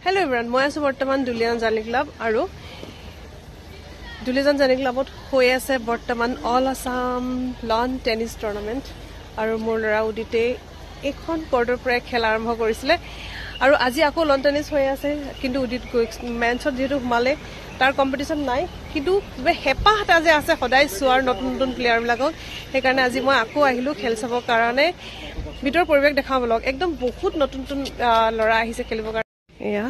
Hello everyone, মই আছো বৰ্তমান দুলিয়াজান জাৰ্নি ক্লাব আৰু দুলিয়াজান জাৰ্নি ক্লাবত হৈ আছে বৰ্তমান all Assam lawn tennis tournament আৰু মোৰ লৰা উদিতে এখন কোৰ্টৰ পৰা খেল আৰম্ভ কৰিছিলে আৰু আজি আকৌ লন টেনিছ হৈ আছে কিন্তু উদিত মেন্সত যেটো হুমালে তাৰ কম্পিটিশন নাই কিন্তু হেপাহটা যে আছে সদায় সুৱাৰ নতুন নতুন প্লেয়াৰ বিলাকক সেইকাৰণে আজি মই আকৌ আহিলো খেল চাবৰ কাৰণে ভিতৰ পৰিবেশ দেখাম ব্লগ একদম বহুত নতুন নতুন লৰা আহিছে খেলিবৰ কাৰণে এয়া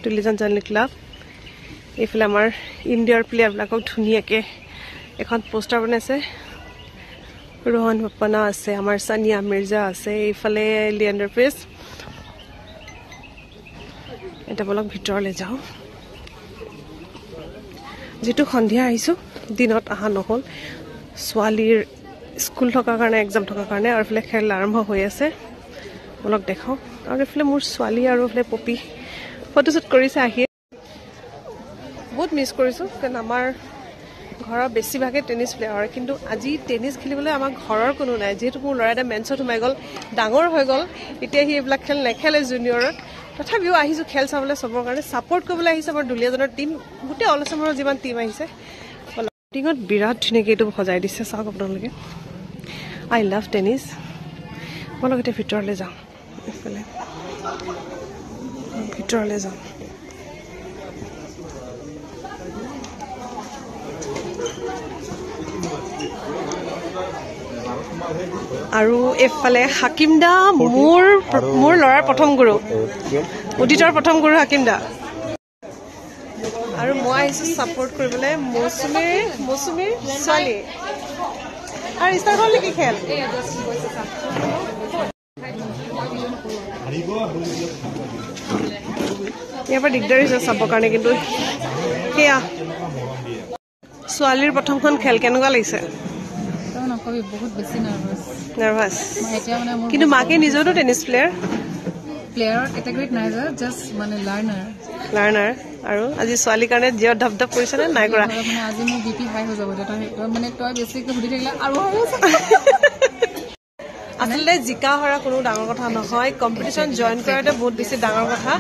দুলিয়াজান জাৰ্নি ক্লাব এইফালে আমাৰ ইণ্ডিয়াৰ প্লেয়াৰ বিলাকক ধুনীয়াকে এখন পোষ্টাৰ বনাইছে रोहन पप्पना আছে আমাৰ সানিয়া মিৰ্জা আছে এইফালে লিয়েণ্ডাৰ পেস এটা বলক ভিতৰলৈ যাও যেটো সন্ধিয়া আহিছো দিনত আহা নহল সোৱালিৰ স্কুল থকা কাৰণে এক্সাম থকা কাৰণে আৰু ফলে খেল আৰম্ভ হৈ আছে বলক দেখাও আৰু ফলে মোৰ সোৱালি আৰু ফলে পপি ফটোশুট কৰিছে আহি বহুত মিস কৰিছো কাৰণ আমাৰ ঘৰৰ বেছিভাগে টেনিছ প্লেয়াৰ কিন্তু আজি টেনিছ খেলিবলৈ আমাৰ ঘৰৰ কোনো নাই যেহেতু মোৰ লৰাটা মেন্সত সোমাই গল ডাঙৰ হৈ গল এতিয়া হি এইবিলাক খেল নেখেলে জুনিয়ৰত তথাপিও আহিছো খেল চাবলৈ সবৰ কাৰণে সাপোৰ্ট কৰিবলৈ আহিছে আমাৰ দুলিয়াজানৰ টিম গুটে অল আসামৰ যিমান টিম আহিছে টিঙত বিৰাট ধুনীয়াকৈ এইটো সজাই দিছে চাওক আপোনালোকে আই লাভ টেনিছ বলক এতিয়া ভিতৰলৈ যাওঁ এইফালে ভিতৰলৈ যাওঁ আৰু এফালে হাকিমদা মোৰ লৰাৰ প্ৰথম গুৰু উদিতৰ প্ৰথম গুৰু হাকিমদা আৰু মই আহিছো সাপোৰ্ট কৰিবলৈ মৌসুমীৰ ছোৱালী আৰু ষ্টাৰ্ট হ'ল নেকি খেল ইয়াৰ পৰা দিগদাৰ হৈছে চাবৰ কাৰণে কিন্তু সেয়া ছোৱালীৰ প্ৰথমখন খেল কেনেকুৱা লাগিছে বহুত বেছি নাৰ্ভাছ কিন্তু মাকে নিজেও টেনিছ প্লেয়াৰ কেটেগৰীত নাই জাষ্ট মানে লাৰ্নাৰ আৰু আজি ছোৱালীৰ কাৰণে জিঅ ধপধপ কৰিছে নে নাই কৰা মানে আজি মোৰ বিপি হাই হৈ যাব মানে তই বেছিকৈ সুধি থাকিলে আৰু আসলে জিকা হৰা কোনো ডাঙৰ কথা নহয় কম্পিটিশন জয়েন কৰাটো বহুত বেছি ডাঙৰ কথা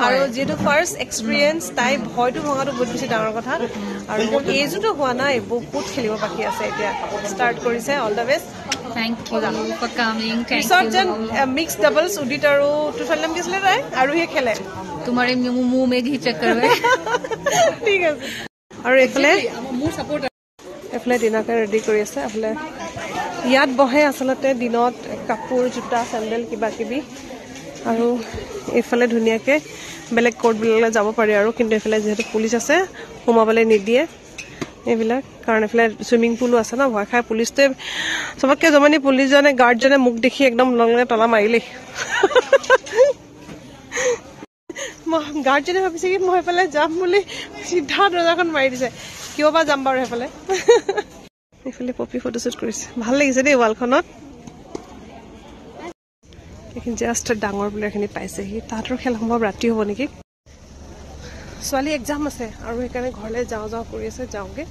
আৰু যেটো ফাৰ্স্ট এক্সপেৰিয়েন্স তাই ভয়টো ভঙাটো বহুত বেছি ডাঙৰ কথা আৰু এজটো হোৱা নাই বহুত খেলিব বাকি আছে এতিয়া ষ্টাৰ্ট কৰিছে all the best Thank you for coming. Thank you. Mixed doubles Udit aru tu film kisle rahe aru he khele. Tumhare muh mein ghi chakkar mein. ठीक আছে আৰু এফলে মোৰ সাপোৰ্ট এফলে দিনাকে ৰেডি কৰি আছে এফলে ইয়াত বহে আসলতে দিনত কাপোৰ জুতা স্যান্ডেল কিবা কিবি আৰু এফলে ধুনিয়াকে বেলেগ কোৰ্ট বিলালে যাব পাৰি আৰু কিন্তু এফলে যেহেতু পুলিশ আছে সোমাবলৈ নিদিয়ে এইবিলাক কাৰণ এফলে সুইমিং পুলো আছে না ভয় খাই পুলিশতে সবকে জমানি পুলিশ জনে গাৰ্ড জনে মুখ দেখি একদম লংলে তলা মাৰিলে গাৰ্ড জনে ভাবিছে কি মই পেলে যাম বুলি সিধা দৰজাখন মাৰি দিছে কিয় বা যাম বাৰু হেফালে এফালে পপি ফটোশুট কৰিছে ভাল লাগিছে দেই ৱালখনত এখন জাস্ট ডাঙৰ প্লেয়াৰখিনি পাইছে হি তাতৰ খেল সম্ভৱ ৰাতি হ'ব নেকি ছোৱালী এক্সাম আছে আৰু সেইকাৰণে ঘৰলৈ যাওঁ কৰি আছে যাওঁগে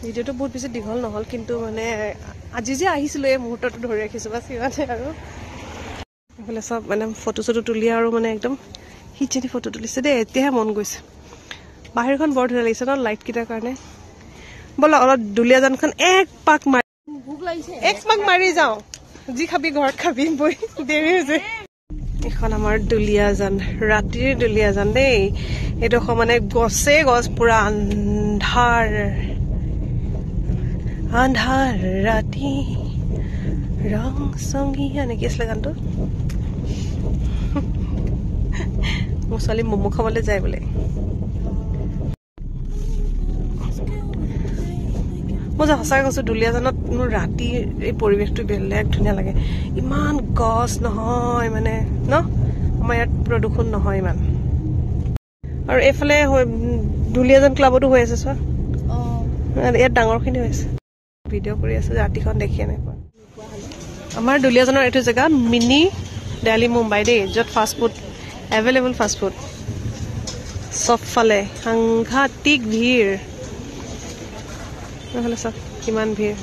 ভিডিওটো বহুত বেছি দীঘল নহল কিন্তু মানে আজি যে আহিছিল এই মুহূৰ্তটো ধৰি ৰাখিছো বাস ইমানে আৰু এফালে সব মানে ফটোশুট তুলি আৰু মানে একদম হিচেদি ফটো তুলিছে দেই এতিয়াহে মন গৈছে বাহিৰখন বৰ ধুনীয়া লাগিছে ন লাইট কিটাৰ কাৰণে বলা অলপ দুলিয়াজানখন এক পাক মাৰি যাওঁ যি খাবি ঘৰত খাবি বই দেৰি হৈছে এখন আমাৰ দুলিয়াজান ৰাতিৰ দুলিয়াজান দেই এইটো মানে গছে গছ পুৰা আন্ধাৰ ৰাতি ৰং সংগীয়া নেকি আছিলে গানটো মোৰ ছোৱালী মমো খাবলৈ যায় বোলে মই যে সঁচাই কৈছো দুলিয়াজানত মোৰ ৰাতি এই পৰিৱেশটো বেলেগ ধুনীয়া লাগে ইমান গছ নহয় মানে ন আমাৰ ইয়াত প্ৰদূষণ নহয় ইমান আৰু এইফালে দুলিয়াজান ক্লাবতো হৈ আছে চোৱা ইয়াত ডাঙৰখিনি হৈ আছে ভিডিঅ' কৰি আছে ৰাতিখন দেখি এনেকুৱা আমাৰ দুলিয়াজানৰ এইটো জেগা মিনি দিল্লী মুম্বাই দেই য'ত fast food available fast food চবফালে সাংঘাতিক ভিৰ নহ'লে চব কিমান ভিৰ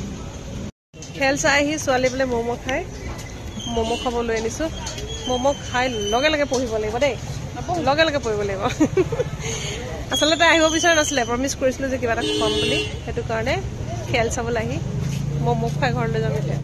খেল চাই আহি ছোৱালী বোলে ম'ম' খাই ম'ম' খাবলৈ আনিছো ম'ম' খাই লগে লগে পঢ়িব লাগিব দেই লগে লগে পৰিব লাগিব আচলতে আহিব বিচৰা নাছিলে প্ৰমিছ কৰিছিলোঁ যে কিবা এটা খুৱাম বুলি সেইটো কাৰণে খেল চাবলৈ আহি মই মুখ খাই ঘৰলৈ যাম এতিয়া